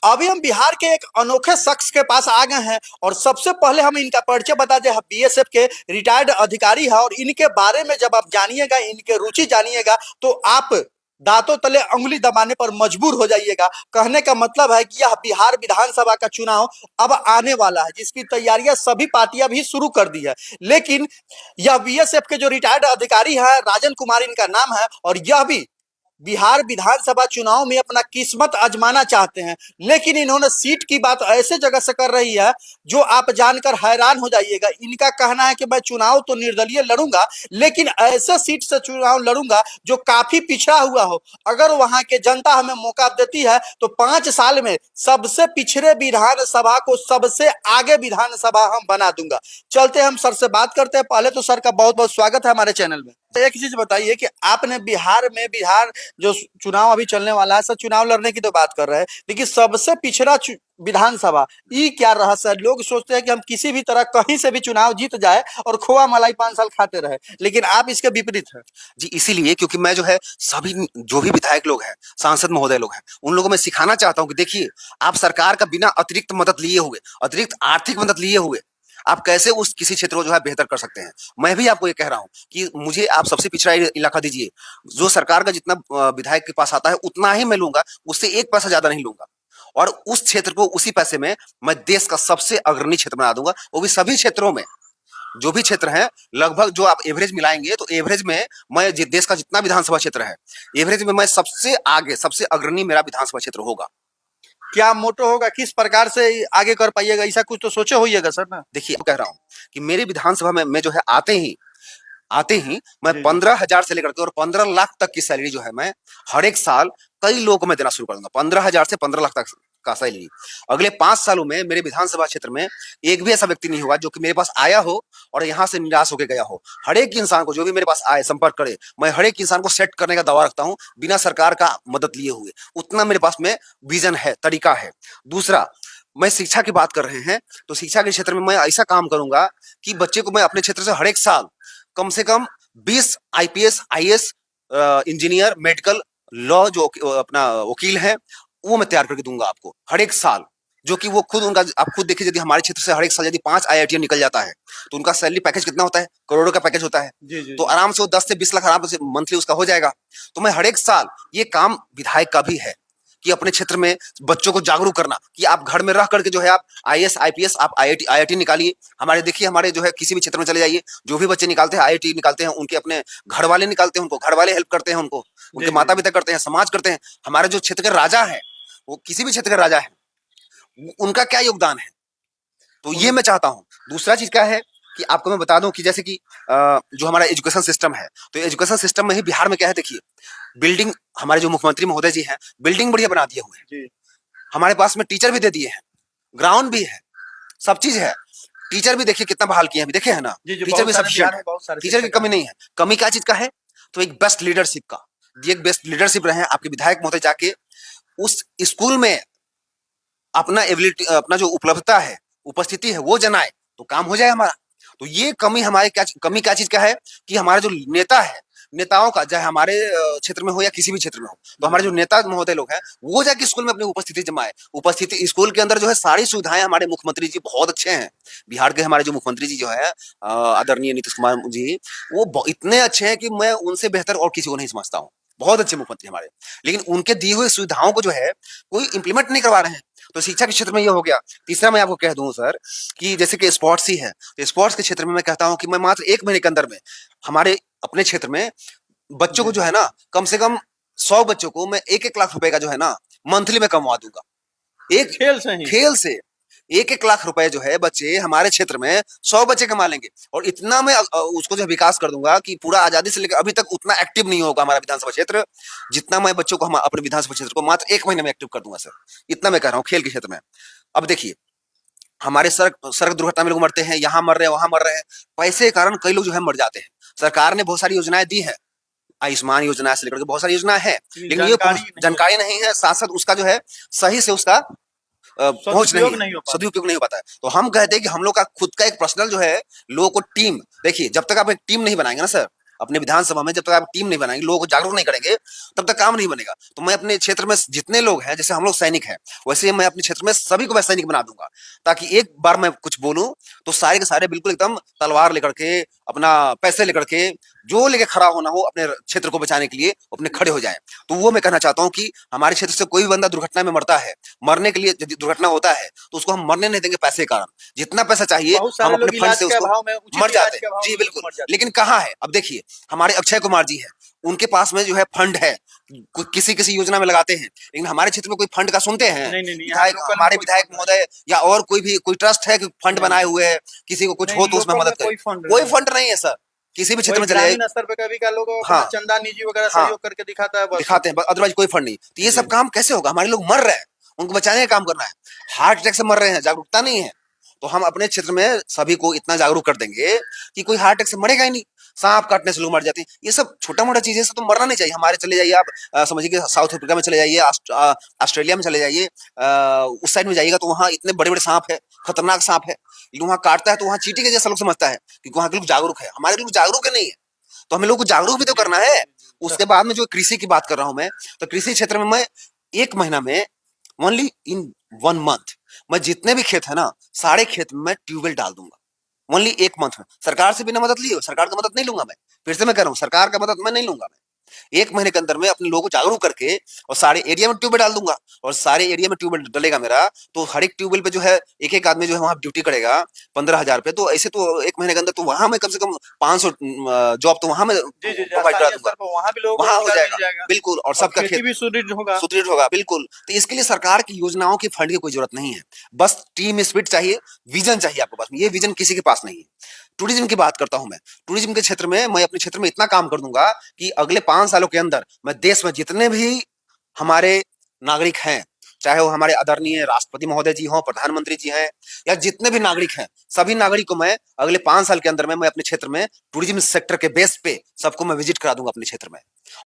अभी हम बिहार के एक अनोखे शख्स के पास आ गए हैं और सबसे पहले हम इनका परिचय बता दें। बीएसएफ के रिटायर्ड अधिकारी है और इनके बारे में जब आप जानिएगा, इनके रुचि जानिएगा, तो आप दांतों तले अंगुली दबाने पर मजबूर हो जाइएगा। कहने का मतलब है कि यह बिहार विधानसभा का चुनाव अब आने वाला है, जिसकी तैयारियां सभी पार्टियां भी शुरू कर दी है। लेकिन यह बीएसएफ के जो रिटायर्ड अधिकारी है, राजन कुमार इनका नाम है, और यह भी बिहार विधानसभा चुनाव में अपना किस्मत आजमाना चाहते हैं। लेकिन इन्होंने सीट की बात ऐसे जगह से कर रही है जो आप जानकर हैरान हो जाइएगा। इनका कहना है कि मैं चुनाव तो निर्दलीय लड़ूंगा, लेकिन ऐसे सीट से चुनाव लड़ूंगा जो काफी पिछड़ा हुआ हो। अगर वहां के जनता हमें मौका देती है तो 5 साल में सबसे पिछड़े विधानसभा को सबसे आगे विधानसभा हम बना दूंगा। चलते हम सर से बात करते हैं। पहले तो सर का बहुत बहुत स्वागत है हमारे चैनल में। एक चीज बताइए कि आपने बिहार जो चुनाव अभी चलने वाला है, सर चुनाव लड़ने की तो बात कर रहे हैं, लेकिन सबसे पिछड़ा विधानसभा, ये क्या रहस्य है? लोग सोचते हैं कि हम किसी भी तरह कहीं से भी चुनाव जीत जाए और खोआ मलाई 5 साल खाते रहे, लेकिन आप इसके विपरीत हैं। जी, इसीलिए क्योंकि मैं जो है सभी जो भी विधायक लोग हैं, सांसद महोदय लोग हैं, उन लोगों में सिखाना चाहता हूं कि देखिए, आप सरकार का बिना अतिरिक्त मदद लिए हुए, अतिरिक्त आर्थिक मदद लिए हुए आप कैसे उस किसी क्षेत्र को जो है बेहतर कर सकते हैं। मैं भी आपको ये कह रहा हूं कि मुझे आप सबसे पिछड़ा इलाका दीजिए, जो सरकार का जितना विधायक के पास आता है उतना ही मैं लूंगा, उससे 1 पैसा ज्यादा नहीं लूंगा। और उस क्षेत्र को उसी पैसे में मैं देश का सबसे अग्रणी क्षेत्र बना दूंगा, वो भी सभी क्षेत्रों में। जो भी क्षेत्र है लगभग जो आप एवरेज मिलाएंगे तो एवरेज में मैं देश का जितना विधानसभा क्षेत्र है, एवरेज में मैं सबसे आगे, सबसे अग्रणी मेरा विधानसभा क्षेत्र होगा। क्या मोटो होगा, किस प्रकार से आगे कर पाइएगा, ऐसा कुछ तो सोचे होइएगा सर ना। देखिए, कह रहा हूं कि मेरे विधानसभा में मैं जो है आते ही मैं 15,000 से लेकर के और 15 लाख तक की सैलरी जो है मैं हर एक साल कई लोगों को मैं देना शुरू कर दूंगा। 15,000 से 15 लाख तक का सैलरी। अगले 5 सालों में मेरे विधानसभा क्षेत्र में एक भी ऐसा व्यक्ति नहीं होगा जो कि मेरे पास आया हो और यहाँ से निराश होकर गया हो। हर एक इंसान को, जो भी मेरे पास आए, संपर्क करे, मैं हर एक इंसान को सेट करने का दावा रखता हूं बिना सरकार का मदद लिए हुए। उतना मेरे पास में विजन है, तरीका है। दूसरा, मैं शिक्षा की बात कर रहे हैं तो शिक्षा के क्षेत्र में मैं ऐसा काम करूंगा कि बच्चे को मैं अपने क्षेत्र से हर एक साल कम से कम 20 IPS, IAS, engineer, medical, law जो अपना वकील है, वो मैं तैयार करके दूंगा आपको हर एक साल। जो कि वो खुद, उनका आप खुद देखिए, यदि हमारे क्षेत्र से हर एक साल यदि 5 आईआईटी निकल जाता है तो उनका सैलरी पैकेज कितना होता है? करोड़ों का पैकेज होता है। तो आराम से वो 10 से 20 लाख आराम से मंथली उसका हो जाएगा। तो मैं हर एक साल, ये काम विधायक का भी है कि अपने क्षेत्र में बच्चों को जागरूक करना कि आप घर में रह करके जो है आप आईएएस, आईपीएस, आप आईआईटी निकालिए। हमारे देखिए, हमारे जो है किसी भी क्षेत्र में चले जाइए, जो भी बच्चे निकालते हैं आईआईटी निकालते हैं, उनके अपने घर वाले निकालते हैं, उनको घर वाले हेल्प करते हैं, उनको उनके माता पिता करते हैं, समाज करते हैं। हमारे जो क्षेत्र के राजा है, वो किसी भी क्षेत्र के राजा है, उनका क्या योगदान है, तो ये मैं चाहता हूं। दूसरा चीज क्या है कि आपको मैं बता दूं कि जैसे कि जो हमारा एजुकेशन सिस्टम है, तो एजुकेशन सिस्टम में ही बिहार में क्या है, देखिए, बिल्डिंग, हमारे जो मुख्यमंत्री महोदय जी हैं, बिल्डिंग बढ़िया बना दिए हुए हैं। हमारे पास में टीचर भी दे दिए हैं, ग्राउंड भी है, सब चीज है। टीचर भी देखिए कितना बहाल किए हैं, देखे है ना, टीचर भी सफिशिएंट है, टीचर की कमी नहीं है। कमी क्या चीज का है? तो एक बेस्ट लीडरशिप का। एक बेस्ट लीडरशिप रहे आपके विधायक महोदय, जाके उस स्कूल में अपना एबिलिटी, अपना जो उपलब्धता है, उपस्थिति है, वो जनाए तो काम हो जाए हमारा। तो ये कमी हमारे क्या चीज का है कि हमारे जो नेता है, नेताओं का, चाहे हमारे क्षेत्र में हो या किसी भी क्षेत्र में हो, तो हमारे जो नेता महोदय लोग हैं वो जाके स्कूल में अपनी उपस्थिति जमाए। उपस्थिति स्कूल के अंदर जो है सारी सुविधाएं हमारे मुख्यमंत्री जी बहुत अच्छे हैं। बिहार के हमारे जो मुख्यमंत्री जी जो है, आदरणीय नीतीश कुमार जी, वो इतने अच्छे हैं कि मैं उनसे बेहतर और किसी को नहीं समझता हूँ। बहुत अच्छे मुख्यमंत्री हमारे, लेकिन उनके दी हुई सुविधाओं को जो है कोई इंप्लीमेंट नहीं करवा रहे हैं। तो शिक्षा के क्षेत्र में ये हो गया। तीसरा मैं आपको कह दूं सर कि जैसे कि स्पोर्ट्स ही है, तो स्पोर्ट्स के क्षेत्र में मैं कहता हूं कि मैं मात्र 1 महीने के अंदर में हमारे अपने क्षेत्र में बच्चों को जो है ना, कम से कम 100 बच्चों को मैं 1-1 लाख रुपए का जो है ना मंथली में कमवा दूंगा। एक खेल से 1-1 लाख रुपए जो है बच्चे हमारे क्षेत्र में 100 बच्चे कमा लेंगे। और इतना मैं उसको जो विकास कर दूंगा कि पूरा आजादी से लेकर अभी तक उतना एक्टिव नहीं होगा हमारा विधानसभा क्षेत्र, जितना मैं बच्चों को हम अपने विधानसभा क्षेत्र को मात्र 1 महीने में एक्टिव कर दूंगा सर। इतना मैं कह रहा हूँ खेल के क्षेत्र में। अब देखिए, हमारे सड़क दुर्घटना में लोग मरते हैं, यहाँ मर रहे हैं, वहां मर रहे हैं, पैसे के कारण कई लोग जो है मर जाते हैं। सरकार ने बहुत सारी योजनाएं दी है, आयुष्मान योजना से लेकर के बहुत सारी योजना है, लेकिन ये जानकारी नहीं है, साथ साथ उसका जो है सही से उसका पहुंच नहीं, सदुपयोग नहीं हो पाता है। तो हम कहते हैं कि हम लोग का खुद का एक पर्सनल जो है लोगों को टीम, देखिए, जब तक आप एक टीम नहीं बनाएंगे ना सर, अपने विधानसभा में जब तक आप टीम नहीं बनाएंगे, लोगों को जागरूक नहीं करेंगे, तब तक काम नहीं बनेगा। तो मैं अपने क्षेत्र में जितने लोग हैं, जैसे हम लोग सैनिक हैं, वैसे मैं अपने क्षेत्र में सभी को मैं सैनिक बना दूंगा, ताकि एक बार मैं कुछ बोलूं तो सारे के सारे बिल्कुल एकदम तलवार लेकर के, अपना पैसे लेकर के, जो लेके खड़ा होना हो अपने क्षेत्र को बचाने के लिए, अपने खड़े हो जाएं। तो वो मैं कहना चाहता हूँ कि हमारे क्षेत्र से कोई भी बंदा दुर्घटना में मरता है, मरने के लिए यदि दुर्घटना होता है तो उसको हम मरने नहीं देंगे पैसे के कारण। जितना पैसा चाहिए बहुत हम सारे लोग अपने फंड इलाज से के उसको अभाव में, उचित मर इलाज जाते के हैं। अभाव जी में बिल्कुल। मर जाते लेकिन कहाँ है, अब देखिए हमारे अक्षय कुमार जी है, उनके पास में जो है फंड है, किसी किसी योजना में लगाते हैं, लेकिन हमारे क्षेत्र में कोई फंड का सुनते हैं? हैं। नहीं नहीं नहीं, यहाँ विधायक, लोकल में हमारे कोई विधायक फंड महोदय या और कोई भी कोई ट्रस्ट है कि फंड नहीं बनाए नहीं हुए है, किसी को कुछ नहीं, हो तो उसमें लोकल में मदद कोई करे? फंड कोई नहीं। फंड नहीं है सर। किसी भी क्षेत्र वही में चले जाइए, ग्रामीण स्तर पे कभी का लोग अपना हाँ चंदा निजी वगैरह हाँ सहयोग करके दिखाता है, बस। दिखाते हैं, अदरवाइज कोई फंड नहीं। तो ये जी सब काम कैसे होगा? हमारे लोग मर रहे हैं, उनको बचाने का काम करना है। हार्ट अटैक से मर रहे हैं, जागरूकता नहीं है। तो हम अपने क्षेत्र में सभी को इतना जागरूक कर देंगे कि कोई हार्ट अटैक से मरेगा ही नहीं। सांप काटने से लोग मर जाते हैं, ये सब छोटा मोटा चीजें से तो मरना नहीं चाहिए। हमारे चले जाइए आप, समझिए कि साउथ अफ्रीका में चले जाइए, ऑस्ट्रेलिया में चले जाइए, उस साइड में जाइएगा तो वहाँ इतने बड़े बड़े सांप है, खतरनाक सांप है, लेकिन वहाँ काटता है तो वहाँ चींटी के जैसा लोग समझता है, क्योंकि वहाँ के लोग जागरूक है। हमारे लोग जागरूक है नहीं है, तो हमें लोग को जागरूक भी तो करना है। उसके बाद में जो कृषि की बात कर रहा हूं मैं, तो कृषि क्षेत्र में मैं 1 महीना में, ओनली इन 1 मंथ, मैं जितने भी खेत है ना, सारे खेत में मैं ट्यूबवेल डाल दूंगा। ओनली 1 मंथ में। सरकार से बिना मदद लिए, सरकार का मदद नहीं लूंगा मैं, फिर से मैं कह रहा हूँ, सरकार का मदद मैं नहीं लूंगा। मैं 1 महीने के अंदर में अपने लोगों को जागरूक करके और सारे एरिया में ट्यूबवेल डाल दूंगा। और सारे एरिया में ट्यूबवेल डलेगा मेरा, तो हर एक ट्यूबवेल पे जो है एक एक आदमी जो है वहां ड्यूटी करेगा 15,000 पे। तो ऐसे तो 1 महीने के अंदर तो वहां में कम से कम 500 जॉब तो वहां में जी जी, प्रोवाइड करा स्थानीय दूंगा, स्तर पर वहाँ भी लोगों को वहां हो रोजगार मिल जाएगा जाएगा बिल्कुल। और और सबका खेती खेत भी सुदृढ़ होगा। सुदृढ़ होगा बिल्कुल। तो इसके लिए सरकार की योजनाओं की फंड की कोई जरूरत नहीं है, बस टीम स्पिरिट चाहिए, विजन चाहिए आपके पास। ये विजन किसी के पास नहीं है। टूरिज्म की बात करता हूं मैं, टूरिज्म के क्षेत्र में मैं अपने क्षेत्र में इतना काम कर दूंगा कि अगले 5 सालों के अंदर मैं देश में जितने भी हमारे नागरिक हैं, चाहे वो हमारे आदरणीय राष्ट्रपति महोदय जी हों, प्रधानमंत्री जी हैं, या जितने भी नागरिक हैं, सभी नागरिक को मैं अगले 5 साल के अंदर में मैं अपने क्षेत्र में टूरिज्म सेक्टर के बेस पे सबको मैं विजिट करा दूंगा अपने क्षेत्र में।